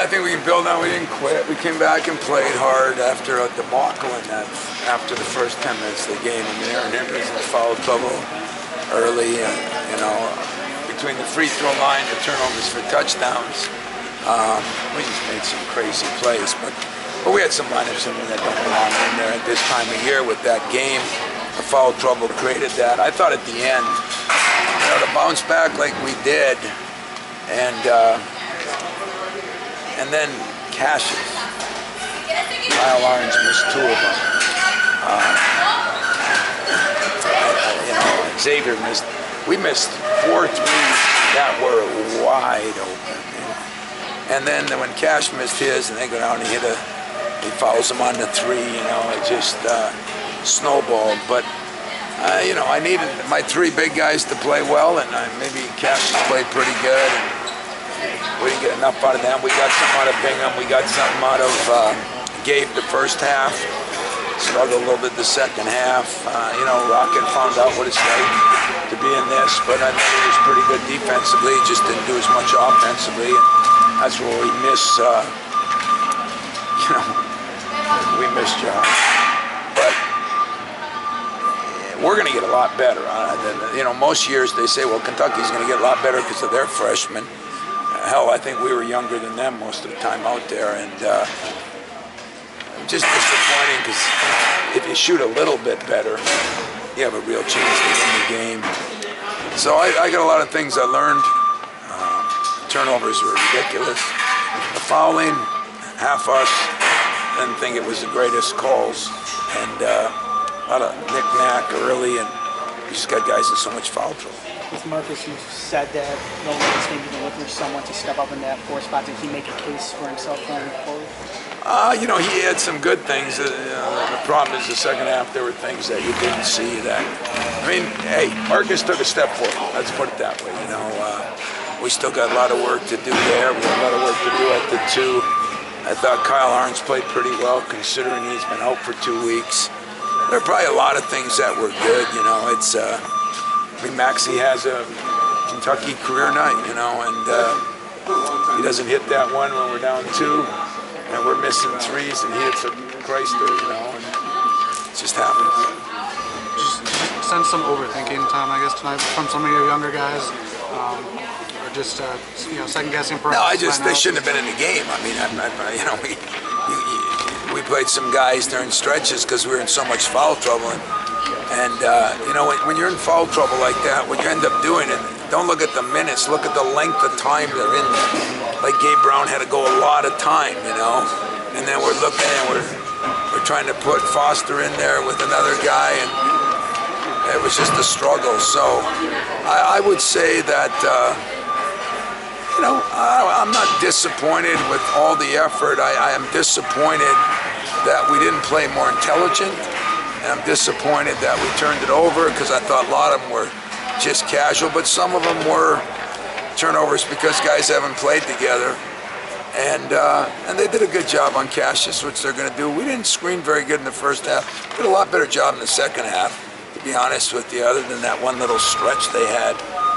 I think we can build on. We didn't quit. We came back and played hard after a debacle in that. After the first 10 minutes of the game, I mean, Aaron Henry's in foul trouble early, and between the free throw line, the turnovers for touchdowns, we just made some crazy plays. But we had some lineups in there that don't belong in there at this time of year with that game. The foul trouble created that. I thought at the end, to bounce back like we did, and then Cassius. Kyle Orange missed 2 of them. Xavier missed. We missed 4 threes that were wide open. And then when Cash missed his, and they go down and he fouls him on the 3. It just snowballed. But I needed my 3 big guys to play well, and maybe Cash played pretty good. And we didn't get enough out of them. We got something out of Bingham. We got something out of Gabe the first half. Struggled a little bit the second half. Rocket found out what it's like to be in this, but I think he was pretty good defensively. He just didn't do as much offensively. And that's where we miss, we miss John. But we're going to get a lot better. Most years they say, well, Kentucky's going to get a lot better because of their freshmen. Hell, I think we were younger than them most of the time out there, and just disappointing because if you shoot a little bit better, you have a real chance to win the game. So I got a lot of things I learned. Turnovers were ridiculous. The fouling, half us didn't think it was the greatest calls, and a lot of knick-knack early, and we just got guys in so much foul trouble. With Marcus, you said that going into this game, you've been looking for someone to step up in that 4 spot. Did he make a case for himself going forward? He had some good things. The problem is the second half, there were things that you didn't see that. Hey, Marcus took a step forward. Let's put it that way. We still got a lot of work to do there. We have a lot of work to do at the 2. I thought Kyle Orange played pretty well considering he's been out for 2 weeks. There are probably a lot of things that were good. Maxey has a Kentucky career night, and he doesn't hit that one when we're down 2. And we're missing 3s, and he hits a Chrysler, and it just happens. Just sense some overthinking time, I guess, tonight from some of your younger guys, or just second guessing. No, they shouldn't have been in the game. We played some guys during stretches because we were in so much foul trouble, and when you're in foul trouble like that, what you end up doing it. Don't look at the minutes. Look at the length of time they're in there. Like Gabe Brown had to go a lot of time, and then we're looking and we're trying to put Foster in there with another guy, and it was just a struggle. So I would say that I'm not disappointed with all the effort. I am disappointed that we didn't play more intelligent, and I'm disappointed that we turned it over because I thought a lot of them were just casual, but some of them were turnovers because guys haven't played together, and they did a good job on Cassius, which they're going to do. We didn't screen very good in the first half. Did a lot better job in the second half, to be honest with you. Other than that one little stretch they had,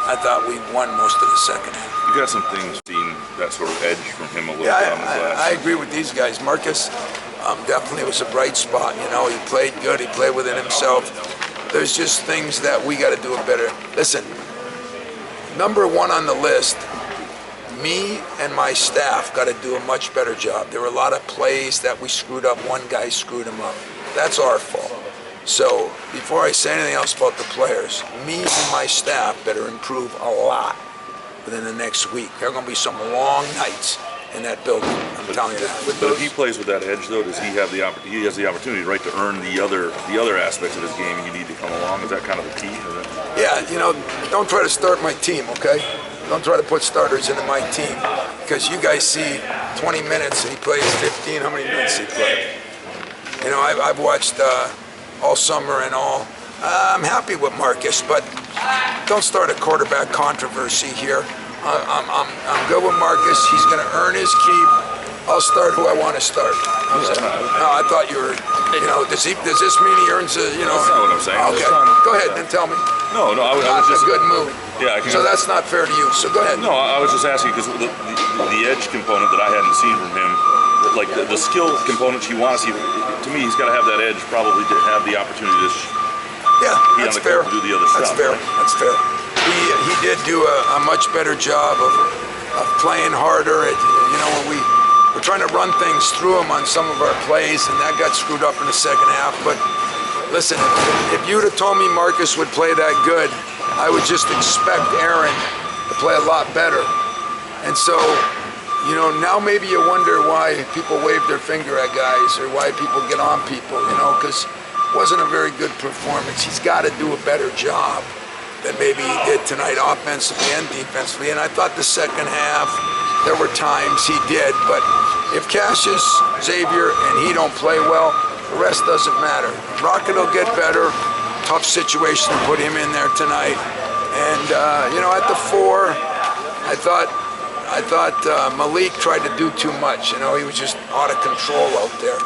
I thought we won most of the second half. You got some things seeing that sort of edge from him a little bit on the glass. I agree with these guys. Marcus definitely was a bright spot. He played good. He played within himself. There's just things that we got to do better. Listen, number 1 on the list, me and my staff got to do a much better job. There were a lot of plays that we screwed up. One guy screwed them up. That's our fault. So before I say anything else about the players, me and my staff better improve a lot within the next week. There are going to be some long nights in that building. I'm telling you that. But if he plays with that edge, though, does he have the opportunity? He has the opportunity, right, to earn the other aspects of his game, and you need to come along. Is that kind of the key? Yeah, don't try to start my team, okay? Don't try to put starters into my team because you guys see 20 minutes and he plays 15. How many minutes he played? I've watched all summer and all. I'm happy with Marcus, but don't start a quarterback controversy here. I'm good with Marcus. He's going to earn his keep. I'll start who I want to start. No, I thought you were. Does this mean he earns a? That's not what I'm saying. Okay, go ahead and tell me. No, I was That's just a good move. Yeah, I can. So that's not fair to you. So go ahead. No, I was just asking because the edge component that I hadn't seen from him, like the skill components you want to see, to me, he's got to have that edge probably to have the opportunity to be on that's the fair. court to do the other That's stuff. fair. Right? That's fair. He did do a much better job of playing harder. When we're trying to run things through him on some of our plays, and that got screwed up in the second half. But listen, if you'd have told me Marcus would play that good, I would just expect Aaron to play a lot better. And so, now maybe you wonder why people wave their finger at guys or why people get on people, because it wasn't a very good performance. He's got to do a better job than maybe he did tonight offensively and defensively. And I thought the second half, there were times he did. But if Cassius, Xavier, and he don't play well, the rest doesn't matter. Rocket will get better. Tough situation to put him in there tonight. And, at the 4, I thought Malik tried to do too much. He was just out of control out there.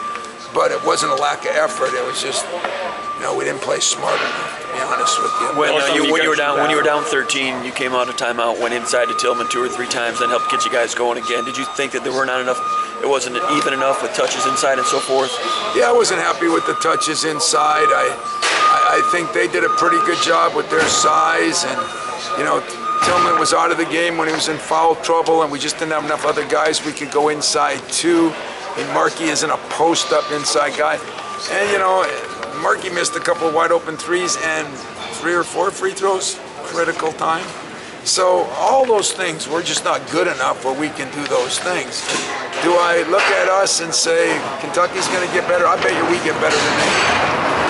But it wasn't a lack of effort. It was just, we didn't play smart enough, to be honest with you. When you were down 13, you came out of timeout, went inside to Tillman 2 or 3 times, then helped get you guys going again. Did you think that there were not enough? It wasn't even enough with touches inside and so forth? Yeah, I wasn't happy with the touches inside. I think they did a pretty good job with their size, and Tillman was out of the game when he was in foul trouble, and we just didn't have enough other guys we could go inside too. And Markey isn't a post-up inside guy. And, Markey missed a couple of wide-open threes and 3 or 4 free throws, critical time. So all those things, we're just not good enough where we can do those things. Do I look at us and say, Kentucky's going to get better? I bet you we get better than they.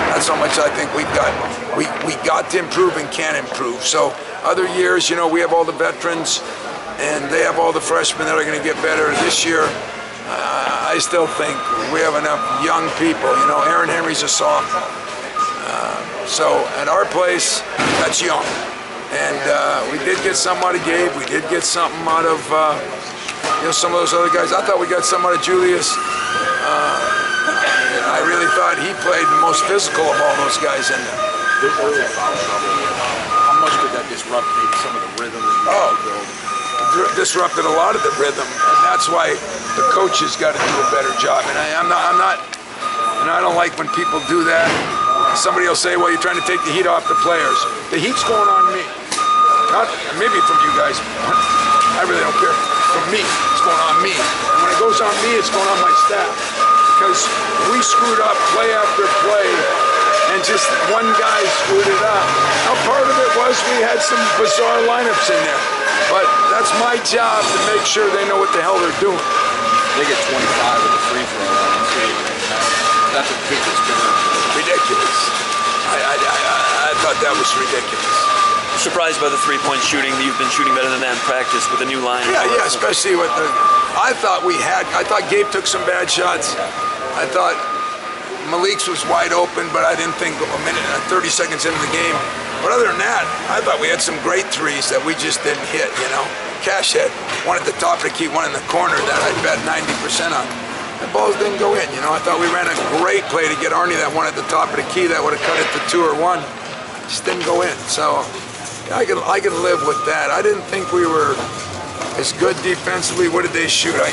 That's how much I think we've got. We got to improve and can improve. So other years, we have all the veterans, and they have all the freshmen that are going to get better. This year, I still think we have enough young people. Aaron Henry's a sophomore. So at our place, that's young. And we did get something out of Gabe. We did get something out of some of those other guys. I thought we got something out of Julius. I really thought he played the most physical of all those guys in there. How much did that disrupt maybe some of the rhythm that you had to build? Disrupted a lot of the rhythm, and that's why the coaches got to do a better job. And I'm not, I don't like when people do that. Somebody will say, well, you're trying to take the heat off the players. The heat's going on me. Not maybe from you guys. I really don't care. From me, it's going on me. And when it goes on me, it's going on my staff. Because we screwed up play after play, and just one guy screwed it up. Now, part of it was we had some bizarre lineups in there. But that's my job to make sure they know what the hell they're doing. They get 25 with a free throw line. That's a big discrimination. Ridiculous. I thought that was ridiculous. Surprised by the 3-point shooting. You've been shooting better than that in practice with a new line. Yeah, especially with the. I thought Gabe took some bad shots. I thought Malik's was wide open, but I didn't think a minute and 30 seconds into the game. But other than that, I thought we had some great threes that we just didn't hit. Cash had one at the top of the key, one in the corner that I bet 90% on. The balls didn't go in. I thought we ran a great play to get Arnie that one at the top of the key that would have cut it to 2 or 1. Just didn't go in. So I can live with that. I didn't think we were as good defensively. What did they shoot? I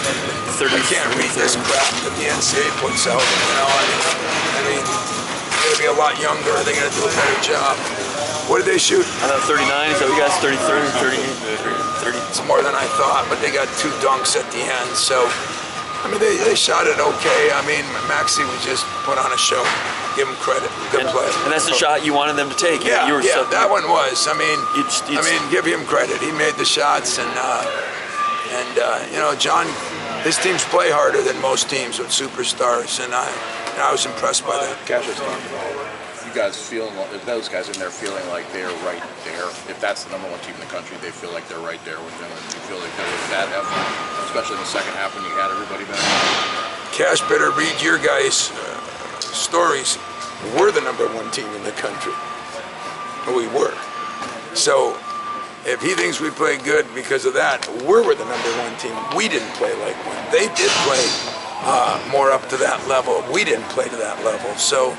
can't read this crap that the NCAA puts out. I mean, they're going to be a lot younger. They're going to do a better job. What did they shoot? I thought 39. So you guys 30, 30. It's more than I thought, but they got 2 dunks at the end. So, I mean, they shot it okay. I mean, Maxey was just put on a show. Give him credit. Good play. And that's the shot you wanted them to take. Yeah, that one was. I mean, give him credit. He made the shots, and John, his teams play harder than most teams with superstars, and I was impressed by that. Cassius, you guys feeling, if those guys in there feeling like they're right there, if that's the #1 team in the country, they feel like they're right there with them, and you feel like there was that effort, especially in the second half when you had everybody back? Cash better read your guys' stories. We're the #1 team in the country. We were. So if he thinks we play good because of that, we're the #1 team. We didn't play like one. They did play more up to that level. We didn't play to that level. So,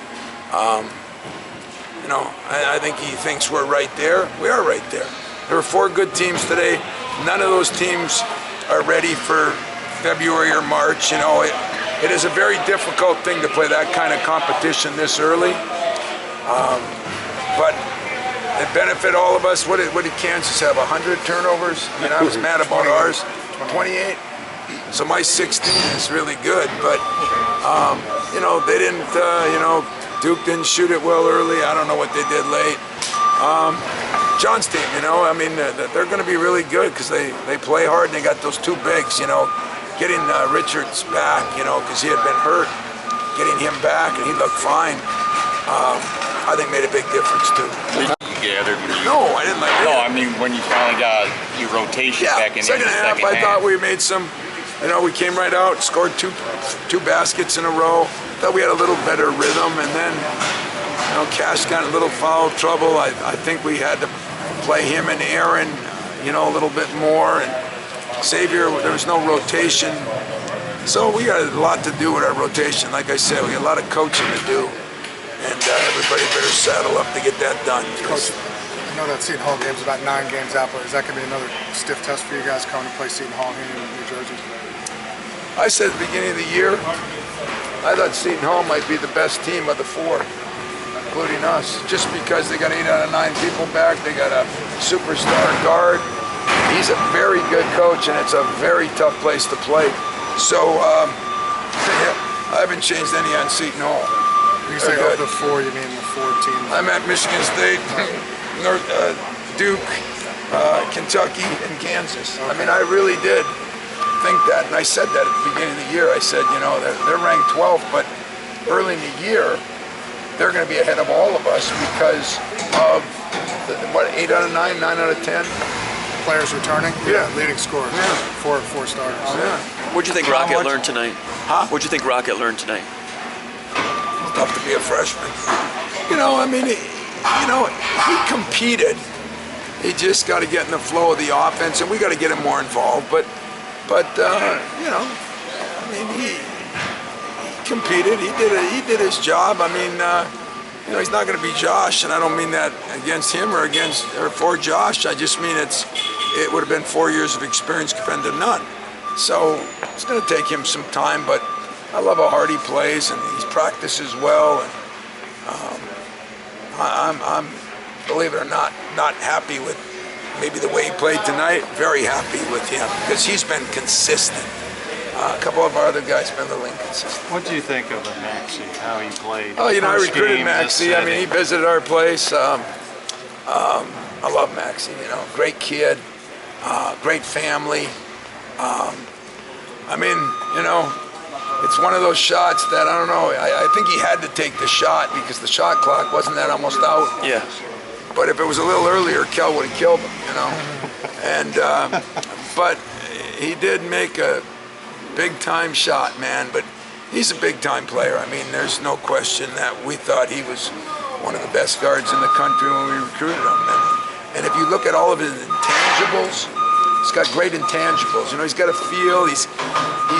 I think he thinks we're right there. We are right there. There were 4 good teams today. None of those teams are ready for February or March. You know, it is a very difficult thing to play that kind of competition this early. But it benefit all of us. What did Kansas have? 100 turnovers? I mean, I was mad about ours. 28. So my 16 is really good, but you know, they didn't. You know, Duke didn't shoot it well early. I don't know what they did late. John's team, you know, I mean, they're going to be really good because they play hard and they got those 2 bigs. You know, getting Richards back, you know, because he had been hurt. Getting him back and he looked fine. I think made a big difference too. Gathered. No, I didn't like it. No, I mean when you finally got your rotation back in second the half, second I thought we made some. You know, we came right out, scored two baskets in a row. Thought we had a little better rhythm, and then you know, Cash got in a little foul trouble. I think we had to play him and Aaron, you know, a little bit more. And Xavier, there was no rotation, so we got a lot to do with our rotation. Like I said, we got a lot of coaching to do. And everybody better saddle up to get that done. Coach, I know that Seton Hall game's about 9 games out, but is that going to be another stiff test for you guys coming to play Seton Hall here in New Jersey? I said at the beginning of the year, I thought Seton Hall might be the best team of the 4, including us, just because they got 8 out of 9 people back. They got a superstar guard. He's a very good coach, and it's a very tough place to play. So I haven't changed any on Seton Hall. You say of the 4, you mean the 4 teams? I'm at Michigan State, Duke, Kentucky, and Kansas. I mean, I really did think that, and I said that at the beginning of the year. I said, you know, they're ranked 12th, but early in the year, they're going to be ahead of all of us because of, 8 out of 9, 9 out of 10? Players returning? Yeah. Leading scorers. Yeah. 4 starters. Yeah. What'd you think Rocket learned tonight? Huh? What'd you think Rocket learned tonight? Tough to be a freshman. You know, I mean, he competed. He just got to get in the flow of the offense, and we got to get him more involved. But you know, I mean, he competed. He did his job. I mean, you know, he's not going to be Josh, and I don't mean that against him or for Josh. I just mean it would have been 4 years of experience compared to none. So it's going to take him some time, but I love how hard he plays, and he practices well. And I'm, believe it or not happy with maybe the way he played tonight. Very happy with him because he's been consistent. A couple of our other guys have been a little inconsistent. What do you think of Maxey, how he played? Oh, you know, I First recruited game, Maxey. I mean, he visited our place. I love Maxey, you know, great kid, great family. I mean, you know, it's one of those shots that, I don't know, I think he had to take the shot because the shot clock wasn't that almost out. Yeah. But if it was a little earlier, Kel would have killed him, you know. And but he did make a big-time shot, man. But he's a big-time player. I mean, there's no question that we thought he was one of the best guards in the country when we recruited him. And if you look at all of his intangibles, he's got great intangibles. You know, he's got a feel. He's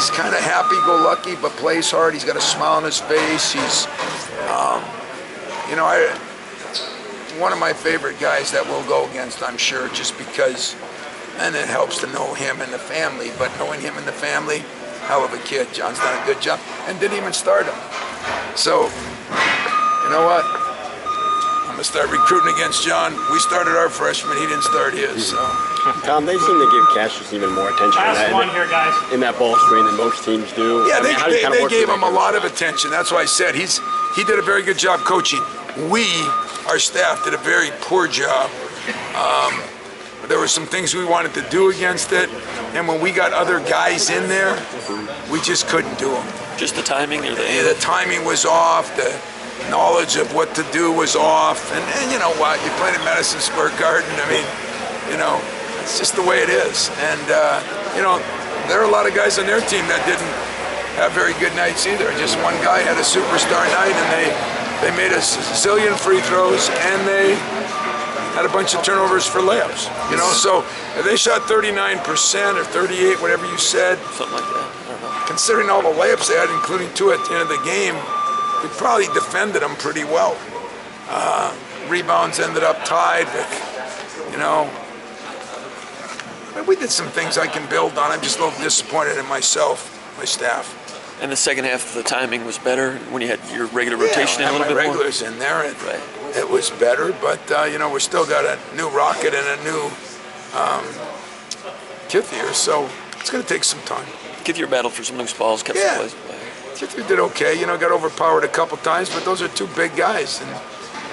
kind of happy-go-lucky, but plays hard. He's got a smile on his face. He's, you know, one of my favorite guys that we'll go against, I'm sure, just because, and it helps to know him and the family. But knowing him and the family, hell of a kid. John's done a good job, and didn't even start him. So, you know what? I'm gonna start recruiting against John. We started our freshman. He didn't start his. So. Tom, they seem to give Cassius even more attention in that ball screen than most teams do. Yeah, I mean, they gave him a lot of attention. That's why I said he did a very good job coaching. Our staff did a very poor job. There were some things we wanted to do against it, and when we got other guys in there, we just couldn't do them. Just the timing? The timing was off. The knowledge of what to do was off. And you know what? You played at Madison Square Garden. I mean, you know, it's just the way it is. And, you know, there are a lot of guys on their team that didn't have very good nights either. Just one guy had a superstar night, and they made a zillion free throws, and they had a bunch of turnovers for layups. You know, so if they shot 39% or 38, whatever you said, something like that. I don't know. Considering all the layups they had, including 2 at the end of the game, we probably defended them pretty well. Rebounds ended up tied with, you know, we did some things I can build on. I'm just a little disappointed in myself, my staff. And the second half, the timing was better when you had your regular rotation in a little bit more? Yeah, my regulars in there. It was better, but, you know, we still got a new rocket and a new Kithier, so it's going to take some time. Kithier battled for some loose balls, kept some plays. Kithier did okay, you know, got overpowered a couple times, but those are two big guys.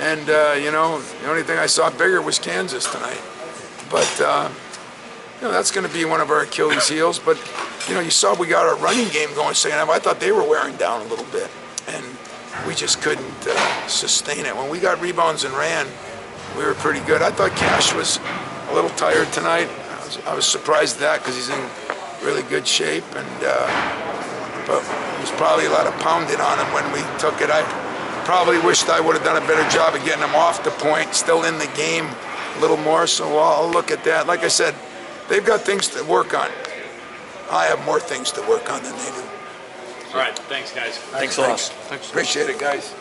And you know, the only thing I saw bigger was Kansas tonight. But, you know, that's going to be one of our Achilles heels. But, you know, you saw we got our running game going second half. I thought they were wearing down a little bit, and we just couldn't sustain it. When we got rebounds and ran, we were pretty good. I thought Cash was a little tired tonight. I was surprised at that because he's in really good shape, and but there was probably a lot of pounding on him when we took it. I probably wished I would have done a better job of getting him off the point, still in the game a little more, so I'll look at that. Like I said, they've got things to work on. I have more things to work on than they do. All right, thanks, guys. Thanks a lot. Appreciate it, guys.